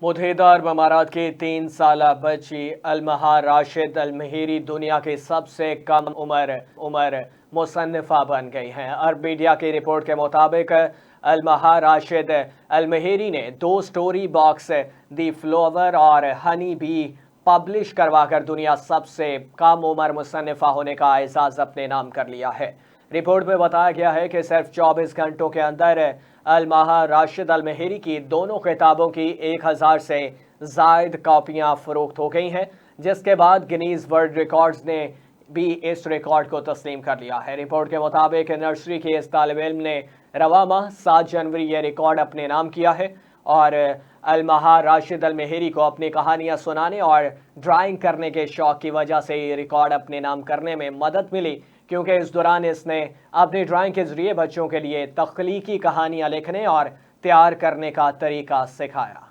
متحدہ عرب امارات کی 3 سالہ بچی المہا راشد المہری دنیا کی سب سے کم عمر مصنفہ بن گئی ہیں۔ عرب میڈیا کی رپورٹ کے مطابق المہا راشد المہری نے 2 سٹوری باکس دی فلاور اور ہنی بی پبلش کروا کر دنیا سب سے کم عمر مصنفہ ہونے کا اعزاز اپنے نام کر لیا ہے۔ رپورٹ میں بتایا گیا ہے کہ صرف 24 گھنٹوں کے اندر المہا راشد المہری کی دونوں کتابوں کی 1000 سے زائد کاپیاں فروخت ہو گئی ہیں، جس کے بعد گنیز ورلڈ ریکارڈز نے بھی اس ریکارڈ کو تسلیم کر لیا ہے۔ رپورٹ کے مطابق نرسری کی اس طالب علم نے رواں ماہ 7 جنوری یہ ریکارڈ اپنے نام کیا ہے اور المہا راشد المہری کو اپنی کہانیاں سنانے اور ڈرائنگ کرنے کے شوق کی وجہ سے یہ ریکارڈ اپنے نام کرنے میں مدد ملی، کیونکہ اس دوران اس نے اپنی ڈرائنگ کے ذریعے بچوں کے لیے تخلیقی کہانیاں لکھنے اور تیار کرنے کا طریقہ سکھایا۔